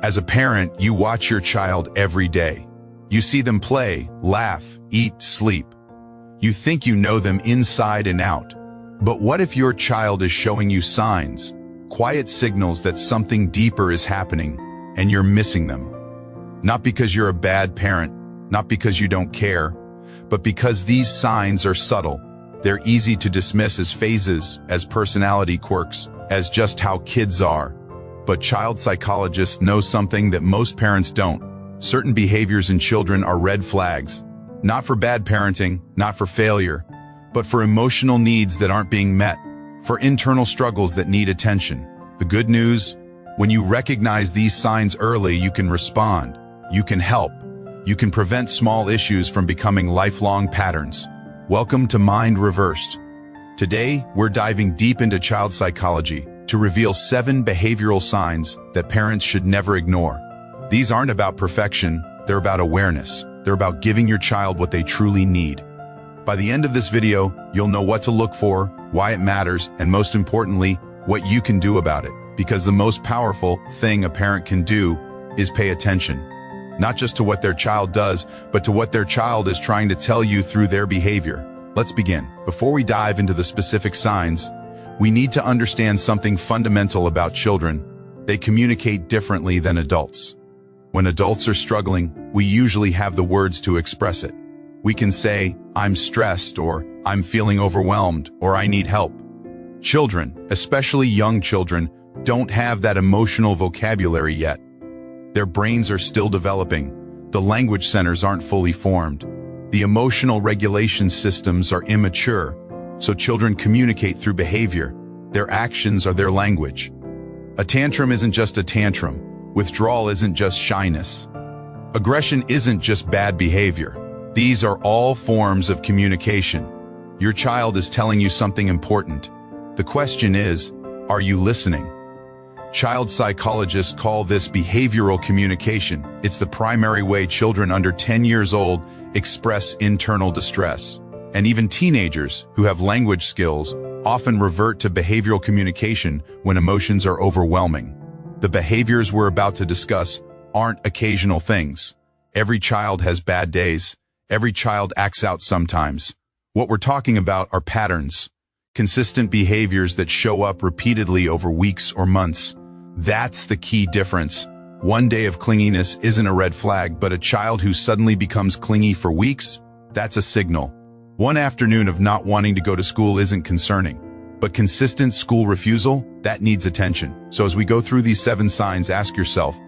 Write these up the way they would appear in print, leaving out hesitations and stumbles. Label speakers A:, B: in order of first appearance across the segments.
A: As a parent, you watch your child every day. You see them play, laugh, eat, sleep. You think you know them inside and out. But what if your child is showing you signs, quiet signals that something deeper is happening, and you're missing them? Not because you're a bad parent, not because you don't care, but because these signs are subtle. They're easy to dismiss as phases, as personality quirks, as just how kids are. But child psychologists know something that most parents don't. Certain behaviors in children are red flags. Not for bad parenting, not for failure, but for emotional needs that aren't being met, for internal struggles that need attention. The good news, when you recognize these signs early, you can respond, you can help, you can prevent small issues from becoming lifelong patterns. Welcome to Mind Reversed. Today, we're diving deep into child psychology to reveal 7 behavioral signs that parents should never ignore. These aren't about perfection, they're about awareness. They're about giving your child what they truly need. By the end of this video, you'll know what to look for, why it matters, and most importantly, what you can do about it. Because the most powerful thing a parent can do is pay attention. Not just to what their child does, but to what their child is trying to tell you through their behavior. Let's begin. Before we dive into the specific signs, we need to understand something fundamental about children. They communicate differently than adults. When adults are struggling, we usually have the words to express it. We can say, "I'm stressed," or "I'm feeling overwhelmed," or "I need help." Children, especially young children, don't have that emotional vocabulary yet. Their brains are still developing. The language centers aren't fully formed. The emotional regulation systems are immature, so children communicate through behavior. Their actions are their language. A tantrum isn't just a tantrum. Withdrawal isn't just shyness. Aggression isn't just bad behavior. These are all forms of communication. Your child is telling you something important. The question is, are you listening? Child psychologists call this behavioral communication. It's the primary way children under 10 years old express internal distress. And even teenagers who have language skills often revert to behavioral communication when emotions are overwhelming. The behaviors we're about to discuss aren't occasional things. Every child has bad days. Every child acts out sometimes. What we're talking about are patterns, consistent behaviors that show up repeatedly over weeks or months. That's the key difference. One day of clinginess isn't a red flag, but a child who suddenly becomes clingy for weeks, that's a signal. One afternoon of not wanting to go to school isn't concerning. But consistent school refusal, that needs attention. So as we go through these 7 signs, ask yourself,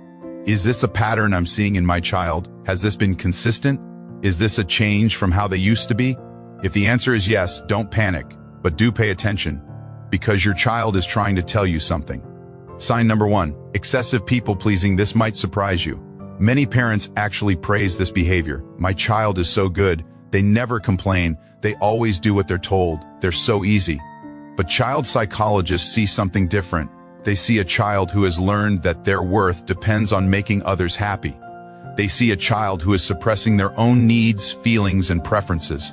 A: is this a pattern I'm seeing in my child? Has this been consistent? Is this a change from how they used to be? If the answer is yes, don't panic, but do pay attention, because your child is trying to tell you something. Sign number 1, excessive people-pleasing. This might surprise you. Many parents actually praise this behavior. My child is so good. They never complain. They always do what they're told. They're so easy. But child psychologists see something different. They see a child who has learned that their worth depends on making others happy. They see a child who is suppressing their own needs, feelings, and preferences.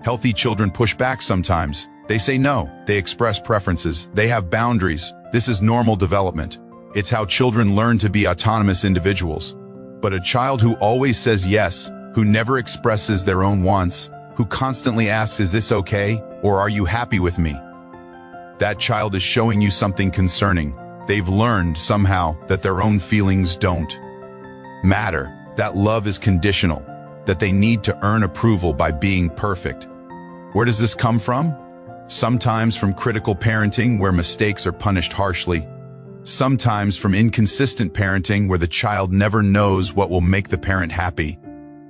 A: Healthy children push back sometimes. They say no. They express preferences. They have boundaries. This is normal development. It's how children learn to be autonomous individuals. But a child who always says yes, who never expresses their own wants, who constantly asks, "Is this okay?" or "Are you happy with me?" That child is showing you something concerning. They've learned somehow that their own feelings don't matter, that love is conditional, that they need to earn approval by being perfect. Where does this come from? Sometimes from critical parenting where mistakes are punished harshly. Sometimes from inconsistent parenting where the child never knows what will make the parent happy.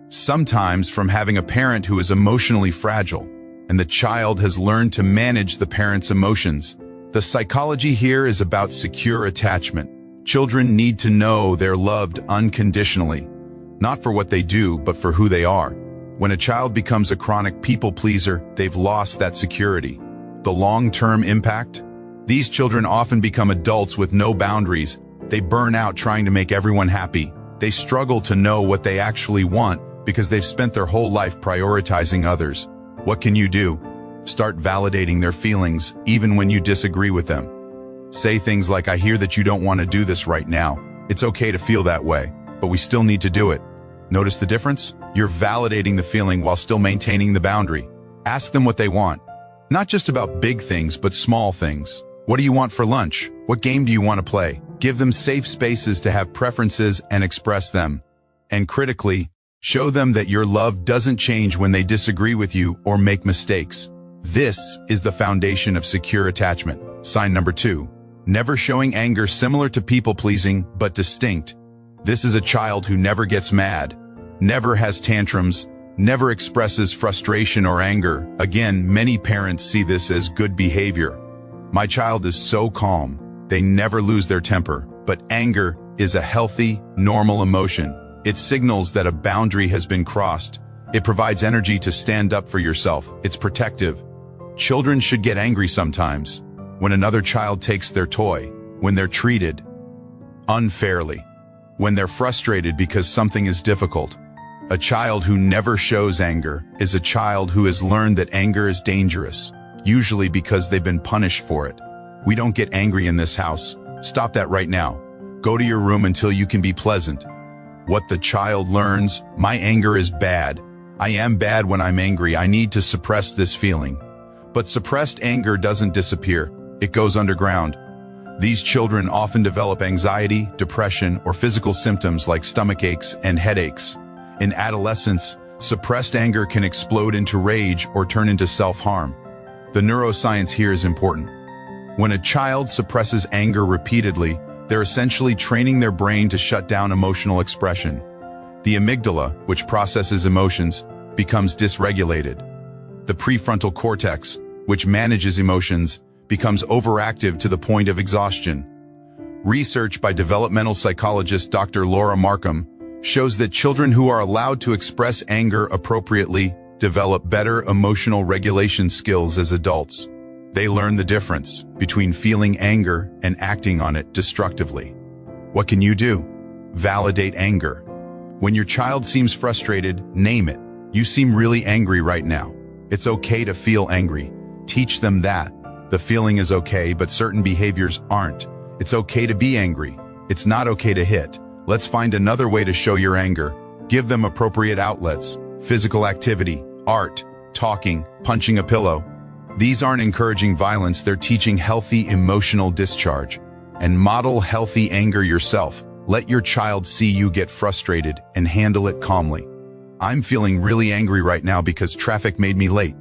A: Sometimes from having a parent who is emotionally fragile, and the child has learned to manage the parent's emotions. The psychology here is about secure attachment. Children need to know they're loved unconditionally, not for what they do, but for who they are. When a child becomes a chronic people pleaser, they've lost that security. The long-term impact? These children often become adults with no boundaries. They burn out trying to make everyone happy. They struggle to know what they actually want because they've spent their whole life prioritizing others. What can you do? Start validating their feelings, even when you disagree with them. Say things like, "I hear that you don't want to do this right now, It's okay to feel that way, but we still need to do it. Notice the difference? You're validating the feeling while still maintaining the boundary. Ask them what they want. Not just about big things, but small things. What do you want for lunch? What game do you want to play? Give them safe spaces to have preferences and express them. And critically, show them that your love doesn't change when they disagree with you or make mistakes. This is the foundation of secure attachment. Sign number 2. Never showing anger similar to people-pleasing, but distinct. This is a child who never gets mad, never has tantrums, never expresses frustration or anger. Again, many parents see this as good behavior. My child is so calm. They never lose their temper. But anger is a healthy, normal emotion. It signals that a boundary has been crossed. It provides energy to stand up for yourself. It's protective. Children should get angry sometimes. When another child takes their toy, when they're treated unfairly, when they're frustrated because something is difficult. A child who never shows anger is a child who has learned that anger is dangerous, usually because they've been punished for it. We don't get angry in this house. Stop that right now. Go to your room until you can be pleasant. What the child learns: my anger is bad. I am bad when I'm angry. I need to suppress this feeling. But suppressed anger doesn't disappear. It goes underground. These children often develop anxiety, depression, or physical symptoms like stomach aches and headaches. In adolescence, suppressed anger can explode into rage or turn into self-harm. The neuroscience here is important. When a child suppresses anger repeatedly, they're essentially training their brain to shut down emotional expression. The amygdala, which processes emotions, becomes dysregulated. The prefrontal cortex, which manages emotions, becomes overactive to the point of exhaustion. Research by developmental psychologist Dr. Laura Markham shows that children who are allowed to express anger appropriately develop better emotional regulation skills as adults. They learn the difference between feeling anger and acting on it destructively. What can you do? Validate anger. When your child seems frustrated, name it. You seem really angry right now. It's okay to feel angry. Teach them that. The feeling is okay, but certain behaviors aren't. It's okay to be angry. It's not okay to hit. Let's find another way to show your anger. Give them appropriate outlets: physical activity, art, talking, punching a pillow. These aren't encouraging violence, they're teaching healthy emotional discharge. And model healthy anger yourself. Let your child see you get frustrated and handle it calmly. I'm feeling really angry right now because traffic made me late.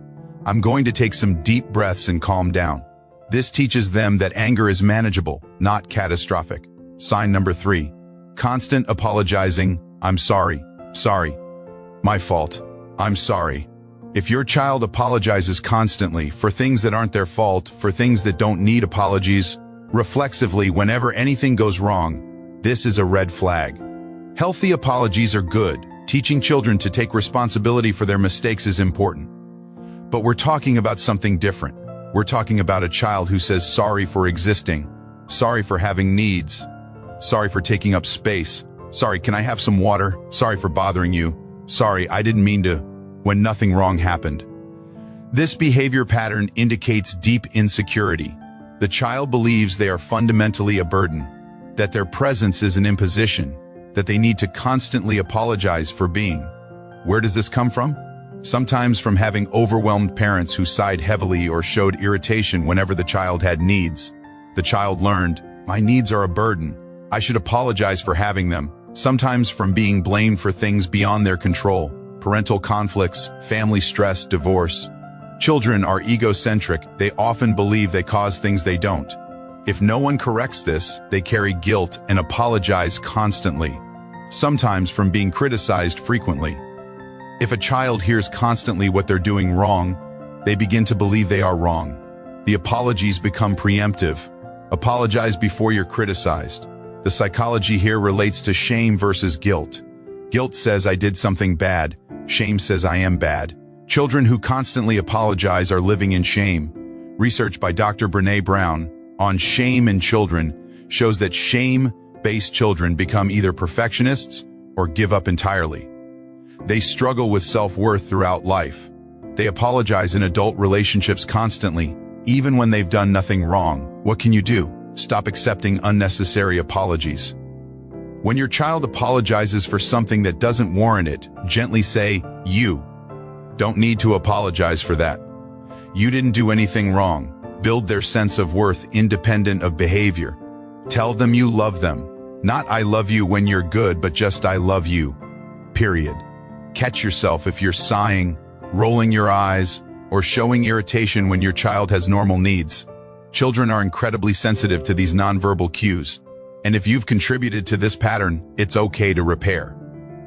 A: I'm going to take some deep breaths and calm down. This teaches them that anger is manageable, not catastrophic. Sign number 3. Constant apologizing. I'm sorry. Sorry. My fault. I'm sorry. If your child apologizes constantly for things that aren't their fault, for things that don't need apologies, reflexively whenever anything goes wrong, this is a red flag. Healthy apologies are good. Teaching children to take responsibility for their mistakes is important. But we're talking about something different. We're talking about a child who says sorry for existing, sorry for having needs, sorry for taking up space, sorry, can I have some water, sorry for bothering you, sorry, I didn't mean to, when nothing wrong happened. This behavior pattern indicates deep insecurity. The child believes they are fundamentally a burden, that their presence is an imposition, that they need to constantly apologize for being. Where does this come from? Sometimes from having overwhelmed parents who sighed heavily or showed irritation whenever the child had needs. The child learned, my needs are a burden. I should apologize for having them. Sometimes from being blamed for things beyond their control. Parental conflicts, family stress, divorce. Children are egocentric. They often believe they cause things they don't. If no one corrects this, they carry guilt and apologize constantly. Sometimes from being criticized frequently. If a child hears constantly what they're doing wrong, they begin to believe they are wrong. The apologies become preemptive. Apologize before you're criticized. The psychology here relates to shame versus guilt. Guilt says I did something bad. Shame says I am bad. Children who constantly apologize are living in shame. Research by Dr. Brené Brown on shame in children shows that shame-based children become either perfectionists or give up entirely. They struggle with self-worth throughout life. They apologize in adult relationships constantly, even when they've done nothing wrong. What can you do? Stop accepting unnecessary apologies. When your child apologizes for something that doesn't warrant it, gently say, "You don't need to apologize for that. You didn't do anything wrong." Build their sense of worth independent of behavior. Tell them you love them. Not "I love you when you're good," but just "I love you." Period. Catch yourself if you're sighing, rolling your eyes, or showing irritation when your child has normal needs. Children are incredibly sensitive to these nonverbal cues. And if you've contributed to this pattern, it's okay to repair.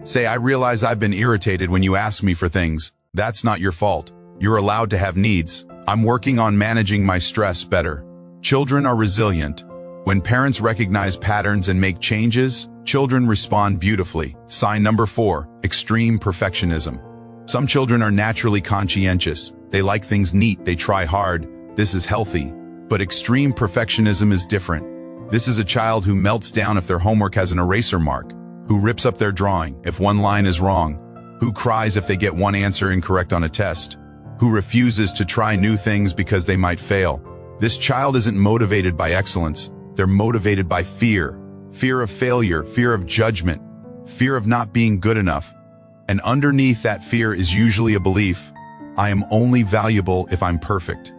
A: Say, "I realize I've been irritated when you ask me for things. That's not your fault. You're allowed to have needs. I'm working on managing my stress better." Children are resilient. When parents recognize patterns and make changes, children respond beautifully. Sign number 4, extreme perfectionism. Some children are naturally conscientious. They like things neat, they try hard. This is healthy. But extreme perfectionism is different. This is a child who melts down if their homework has an eraser mark, who rips up their drawing if one line is wrong, who cries if they get one answer incorrect on a test, who refuses to try new things because they might fail. This child isn't motivated by excellence. They're motivated by fear. Fear of failure, fear of judgment, fear of not being good enough. And underneath that fear is usually a belief: I am only valuable if I'm perfect.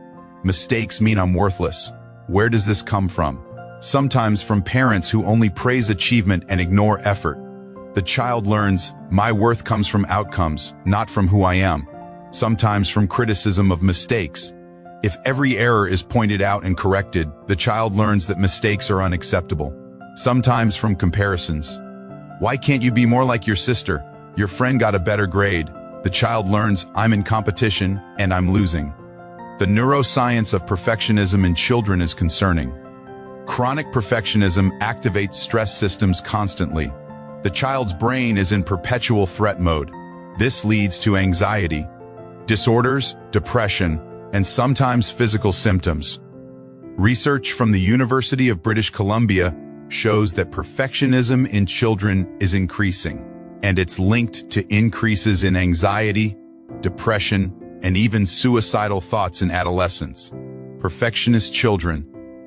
A: Mistakes mean I'm worthless. Where does this come from? Sometimes from parents who only praise achievement and ignore effort. The child learns, my worth comes from outcomes, not from who I am. Sometimes from criticism of mistakes. If every error is pointed out and corrected, the child learns that mistakes are unacceptable. Sometimes from comparisons. Why can't you be more like your sister? Your friend got a better grade. The child learns, I'm in competition and I'm losing. The neuroscience of perfectionism in children is concerning. Chronic perfectionism activates stress systems constantly. The child's brain is in perpetual threat mode. This leads to anxiety, disorders, depression, and sometimes physical symptoms. Research from the University of British Columbia shows that perfectionism in children is increasing, and it's linked to increases in anxiety, depression, and even suicidal thoughts in adolescence. Perfectionist children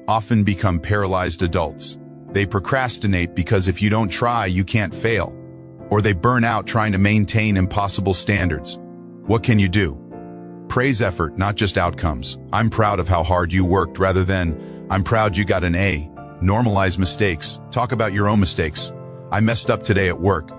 A: often become paralyzed adults. They procrastinate because if you don't try, you can't fail. Or they burn out trying to maintain impossible standards. What can you do? Praise effort, not just outcomes. I'm proud of how hard you worked rather than, I'm proud you got an A. Normalize mistakes. Talk about your own mistakes. I messed up today at work,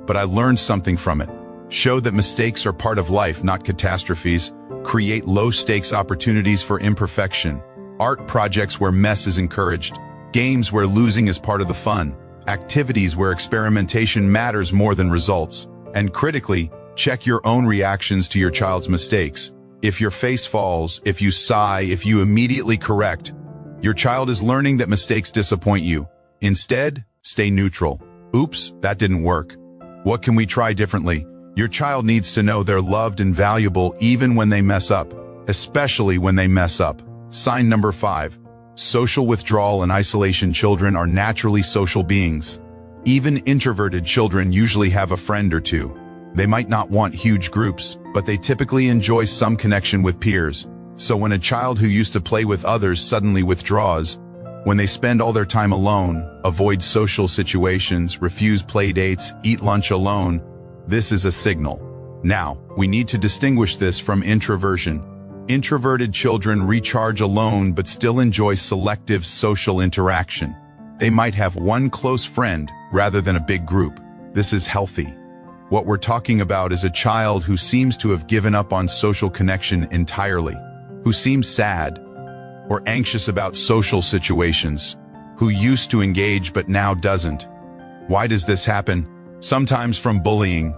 A: but I learned something from it. Show that mistakes are part of life, not catastrophes. Create low-stakes opportunities for imperfection. Art projects where mess is encouraged. Games where losing is part of the fun. Activities where experimentation matters more than results. And critically, check your own reactions to your child's mistakes. If your face falls, if you sigh, if you immediately correct, your child is learning that mistakes disappoint you. Instead, stay neutral. Oops, that didn't work. What can we try differently? Your child needs to know they're loved and valuable even when they mess up, especially when they mess up. Sign number 5. Social withdrawal and isolation. Children are naturally social beings. Even introverted children usually have a friend or two. They might not want huge groups, but they typically enjoy some connection with peers. So when a child who used to play with others suddenly withdraws, when they spend all their time alone, avoid social situations, refuse play dates, eat lunch alone, this is a signal. Now, we need to distinguish this from introversion. Introverted children recharge alone but still enjoy selective social interaction. They might have one close friend rather than a big group. This is healthy. What we're talking about is a child who seems to have given up on social connection entirely, who seems sad or anxious about social situations, who used to engage but now doesn't. Why does this happen? Sometimes from bullying.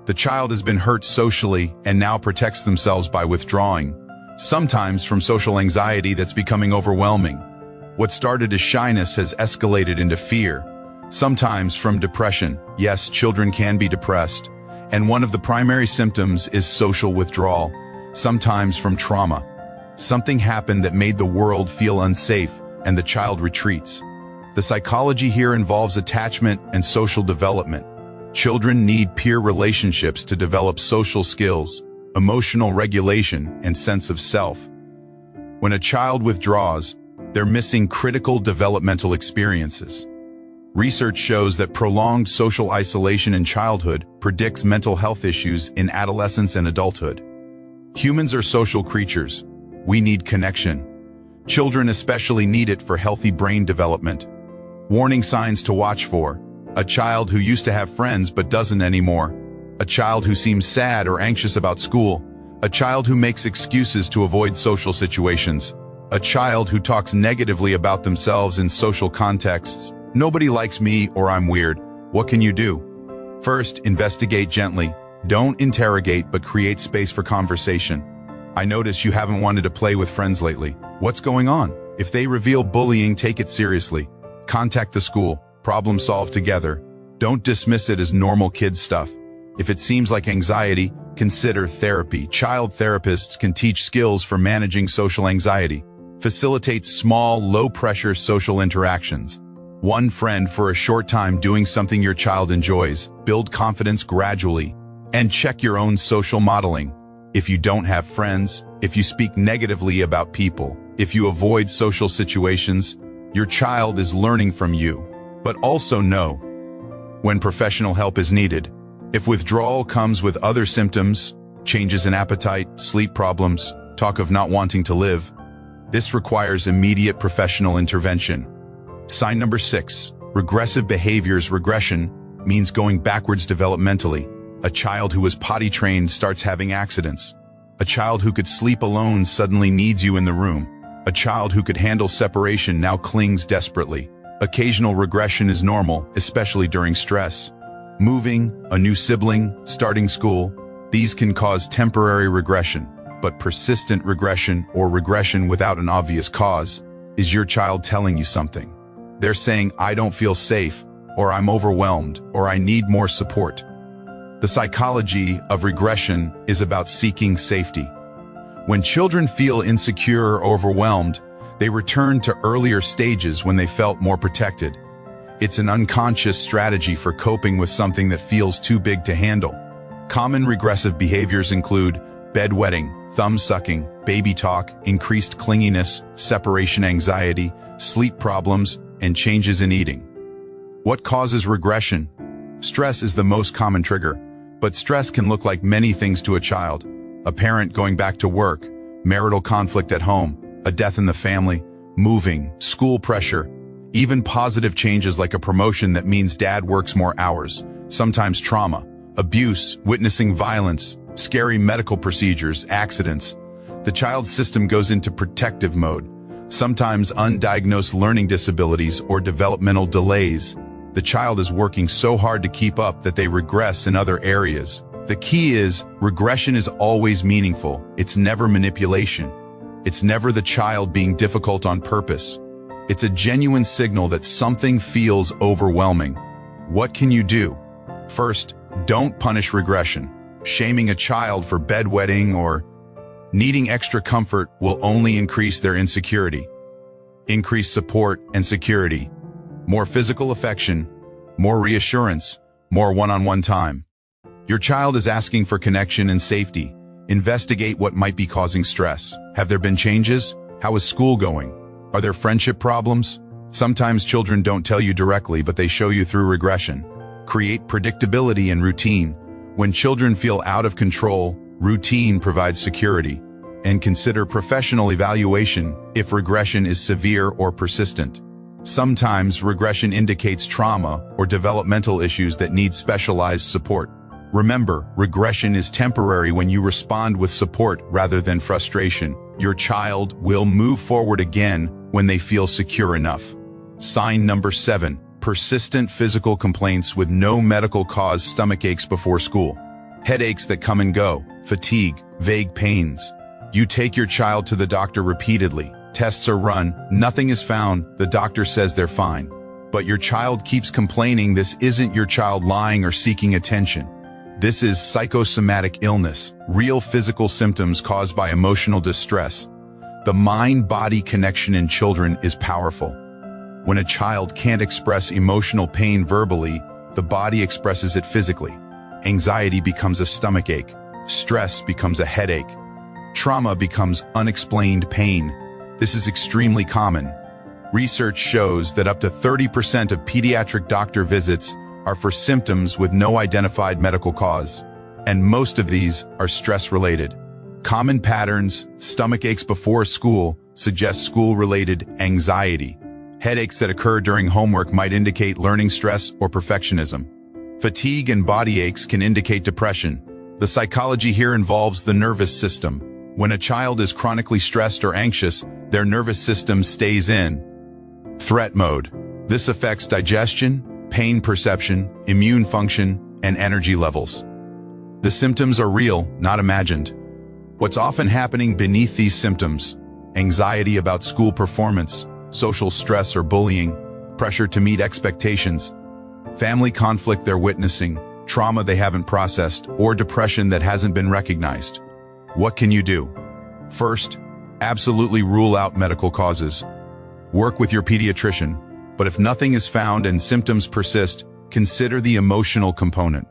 A: The child has been hurt socially and now protects themselves by withdrawing. Sometimes from social anxiety that's becoming overwhelming. What started as shyness has escalated into fear. Sometimes from depression. Yes, children can be depressed. And one of the primary symptoms is social withdrawal. Sometimes from trauma. Something happened that made the world feel unsafe, and the child retreats. The psychology here involves attachment and social development. Children need peer relationships to develop social skills, emotional regulation, and sense of self. When a child withdraws, they're missing critical developmental experiences. Research shows that prolonged social isolation in childhood predicts mental health issues in adolescence and adulthood. Humans are social creatures. We need connection. Children especially need it for healthy brain development. Warning signs to watch for: a child who used to have friends but doesn't anymore, a child who seems sad or anxious about school, a child who makes excuses to avoid social situations, a child who talks negatively about themselves in social contexts. Nobody likes me, or I'm weird. What can you do? First, investigate gently. Don't interrogate, but create space for conversation. I notice you haven't wanted to play with friends lately. What's going on? If they reveal bullying, take it seriously. Contact the school. Problem solve together. Don't dismiss it as normal kid stuff. If it seems like anxiety, consider therapy. Child therapists can teach skills for managing social anxiety. Facilitate small, low-pressure social interactions. One friend for a short time doing something your child enjoys. Build confidence gradually. And check your own social modeling. If you don't have friends, if you speak negatively about people, if you avoid social situations, your child is learning from you. But also know when professional help is needed. If withdrawal comes with other symptoms, changes in appetite, sleep problems, talk of not wanting to live, this requires immediate professional intervention. Sign number 6, regressive behaviors. Regression means going backwards developmentally. A child who was potty trained starts having accidents. A child who could sleep alone suddenly needs you in the room. A child who could handle separation now clings desperately. Occasional regression is normal, especially during stress. Moving, a new sibling, starting school, these can cause temporary regression, but persistent regression, or regression without an obvious cause, is your child telling you something. They're saying, I don't feel safe, or I'm overwhelmed, or I need more support. The psychology of regression is about seeking safety. When children feel insecure or overwhelmed, they return to earlier stages when they felt more protected. It's an unconscious strategy for coping with something that feels too big to handle. Common regressive behaviors include bedwetting, thumb-sucking, baby talk, increased clinginess, separation anxiety, sleep problems, and changes in eating. What causes regression? Stress is the most common trigger, but stress can look like many things to a child. A parent going back to work, marital conflict at home, a death in the family, moving, school pressure, even positive changes like a promotion that means dad works more hours, sometimes trauma, abuse, witnessing violence, scary medical procedures, accidents. The child's system goes into protective mode. Sometimes undiagnosed learning disabilities or developmental delays. The child is working so hard to keep up that they regress in other areas. The key is, regression is always meaningful. It's never manipulation. It's never the child being difficult on purpose. It's a genuine signal that something feels overwhelming. What can you do? First, don't punish regression. Shaming a child for bedwetting or needing extra comfort will only increase their insecurity. Increase support and security. More physical affection, more reassurance, more one-on-one time. Your child is asking for connection and safety. Investigate what might be causing stress. Have there been changes? How is school going? Are there friendship problems? Sometimes children don't tell you directly, but they show you through regression. Create predictability and routine. When children feel out of control, routine provides security. And consider professional evaluation if regression is severe or persistent. Sometimes regression indicates trauma or developmental issues that need specialized support. Remember, regression is temporary when you respond with support rather than frustration. Your child will move forward again when they feel secure enough. Sign number 7, persistent physical complaints with no medical cause. Stomach aches before school, headaches that come and go, fatigue, vague pains. You take your child to the doctor repeatedly. Tests are run, nothing is found, the doctor says they're fine. But your child keeps complaining. This isn't your child lying or seeking attention. This is psychosomatic illness, real physical symptoms caused by emotional distress. The mind-body connection in children is powerful. When a child can't express emotional pain verbally, the body expresses it physically. Anxiety becomes a stomachache. Stress becomes a headache. Trauma becomes unexplained pain. This is extremely common. Research shows that up to 30% of pediatric doctor visits are for symptoms with no identified medical cause, and most of these are stress-related. Common patterns: stomach aches before school suggest school-related anxiety. Headaches that occur during homework might indicate learning stress or perfectionism. Fatigue and body aches can indicate depression. The psychology here involves the nervous system. When a child is chronically stressed or anxious, their nervous system stays in threat mode. This affects digestion, pain perception, immune function, and energy levels. The symptoms are real, not imagined. What's often happening beneath these symptoms: anxiety about school performance, social stress or bullying, pressure to meet expectations, family conflict they're witnessing, trauma they haven't processed, or depression that hasn't been recognized. What can you do? First, absolutely rule out medical causes. Work with your pediatrician, but if nothing is found and symptoms persist, consider the emotional component.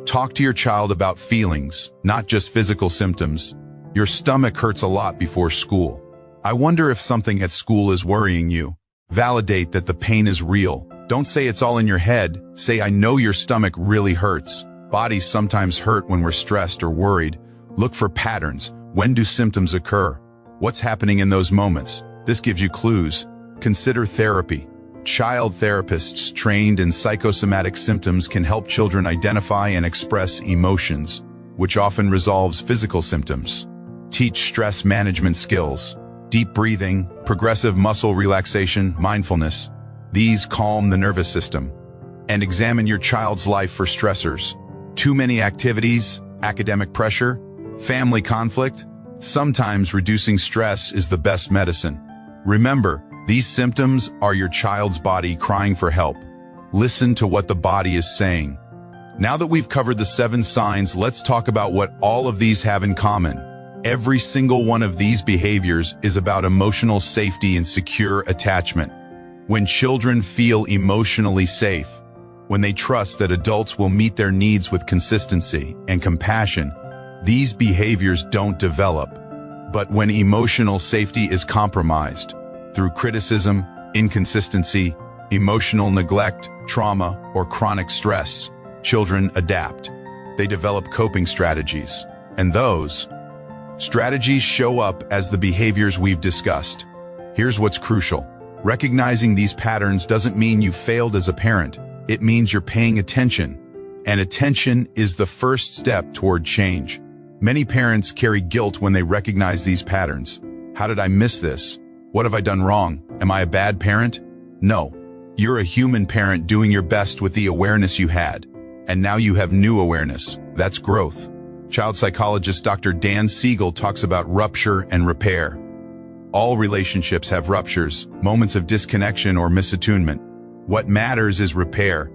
A: Talk to your child about feelings, not just physical symptoms. Your stomach hurts a lot before school. I wonder if something at school is worrying you. Validate that the pain is real. Don't say it's all in your head. Say, I know your stomach really hurts. Bodies sometimes hurt when we're stressed or worried. Look for patterns. When do symptoms occur? What's happening in those moments? This gives you clues. Consider therapy. Child therapists trained in psychosomatic symptoms can help children identify and express emotions, which often resolves physical symptoms. Teach stress management skills. Deep breathing, progressive muscle relaxation, mindfulness. These calm the nervous system. And examine your child's life for stressors. Too many activities, academic pressure, family conflict. Sometimes reducing stress is the best medicine. Remember, these symptoms are your child's body crying for help. Listen to what the body is saying. Now that we've covered the 7 signs, let's talk about what all of these have in common. Every single one of these behaviors is about emotional safety and secure attachment. When children feel emotionally safe, when they trust that adults will meet their needs with consistency and compassion, these behaviors don't develop. But when emotional safety is compromised, through criticism, inconsistency, emotional neglect, trauma, or chronic stress, children adapt. They develop coping strategies. And those strategies show up as the behaviors we've discussed. Here's what's crucial. Recognizing these patterns doesn't mean you failed as a parent. It means you're paying attention. And attention is the first step toward change. Many parents carry guilt when they recognize these patterns. How did I miss this? What have I done wrong? Am I a bad parent? No. You're a human parent doing your best with the awareness you had. And now you have new awareness. That's growth. Child psychologist Dr. Dan Siegel talks about rupture and repair. All relationships have ruptures, moments of disconnection or misattunement. What matters is repair.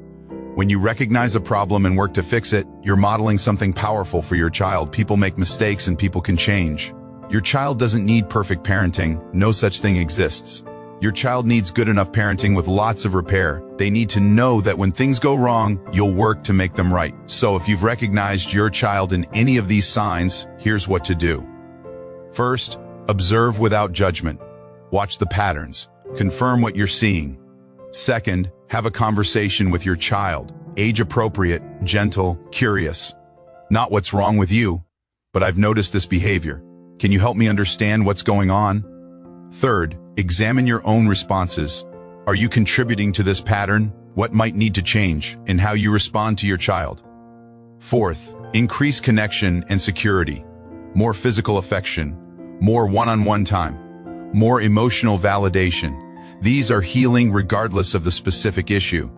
A: When you recognize a problem and work to fix it, you're modeling something powerful for your child. People make mistakes and people can change. Your child doesn't need perfect parenting. No such thing exists. Your child needs good enough parenting with lots of repair. They need to know that when things go wrong, you'll work to make them right. So if you've recognized your child in any of these signs, here's what to do. First, observe without judgment. Watch the patterns. Confirm what you're seeing. Second, have a conversation with your child. Age-appropriate, gentle, curious. Not what's wrong with you, but I've noticed this behavior. Can you help me understand what's going on? Third, examine your own responses. Are you contributing to this pattern? What might need to change in how you respond to your child? Fourth, increase connection and security. More physical affection, more one-on-one time, more emotional validation. These are healing regardless of the specific issue.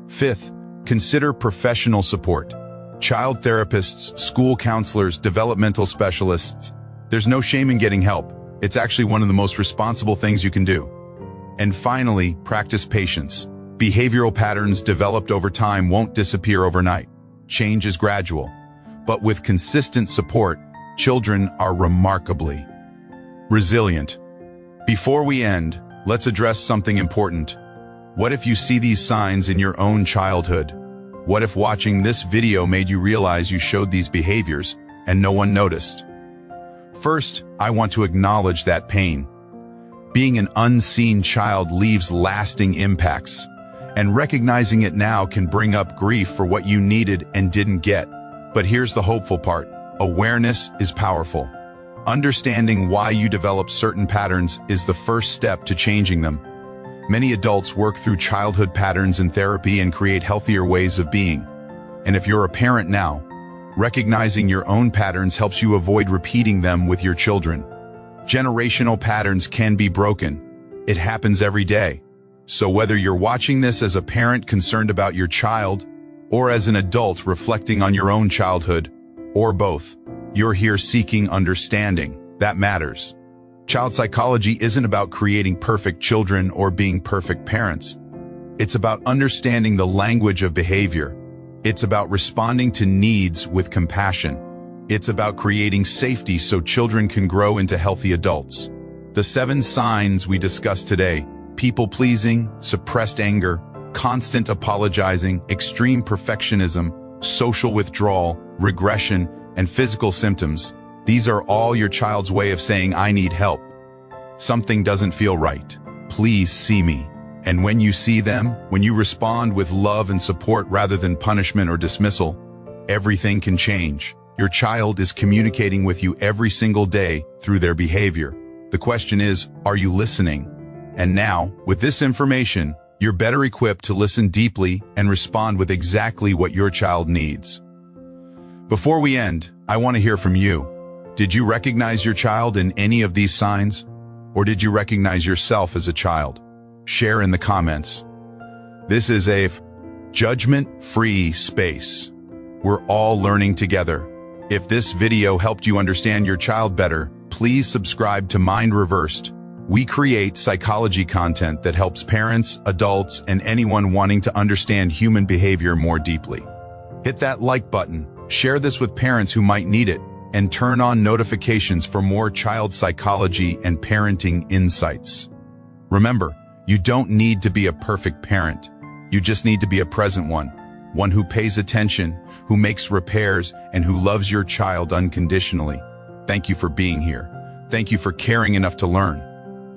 A: Fifth, consider professional support. Child therapists, school counselors, developmental specialists. There's no shame in getting help. It's actually one of the most responsible things you can do. And finally, practice patience. Behavioral patterns developed over time won't disappear overnight. Change is gradual. But with consistent support, children are remarkably resilient. Before we end, let's address something important. What if you see these signs in your own childhood? What if watching this video made you realize you showed these behaviors and no one noticed? First, I want to acknowledge that pain. Being an unseen child leaves lasting impacts, and recognizing it now can bring up grief for what you needed and didn't get. But here's the hopeful part. Awareness is powerful. Understanding why you develop certain patterns is the first step to changing them. Many adults work through childhood patterns in therapy and create healthier ways of being. And if you're a parent now, recognizing your own patterns helps you avoid repeating them with your children. Generational patterns can be broken. It happens every day. So whether you're watching this as a parent concerned about your child, or as an adult reflecting on your own childhood, or both, you're here seeking understanding. That matters. Child psychology isn't about creating perfect children or being perfect parents. It's about understanding the language of behavior. It's about responding to needs with compassion. It's about creating safety so children can grow into healthy adults. The 7 signs we discussed today: people-pleasing, suppressed anger, constant apologizing, extreme perfectionism, social withdrawal, regression, and physical symptoms. These are all your child's way of saying, "I need help. Something doesn't feel right. Please see me." And when you see them, when you respond with love and support rather than punishment or dismissal, everything can change. Your child is communicating with you every single day through their behavior. The question is, are you listening? And now, with this information, you're better equipped to listen deeply and respond with exactly what your child needs. Before we end, I want to hear from you. Did you recognize your child in any of these signs? Or did you recognize yourself as a child? Share in the comments. This is a judgment-free space. We're all learning together. If this video helped you understand your child better, please subscribe to Mind Reversed. We create psychology content that helps parents, adults, and anyone wanting to understand human behavior more deeply. Hit that like button, share this with parents who might need it, and turn on notifications for more child psychology and parenting insights. Remember, you don't need to be a perfect parent. You just need to be a present one who pays attention, who makes repairs, and who loves your child unconditionally. Thank you for being here. Thank you for caring enough to learn.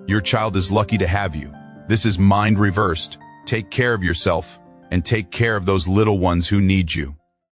A: Your child is lucky to have you. This is Mind Reversed. Take care of yourself, and take care of those little ones who need you.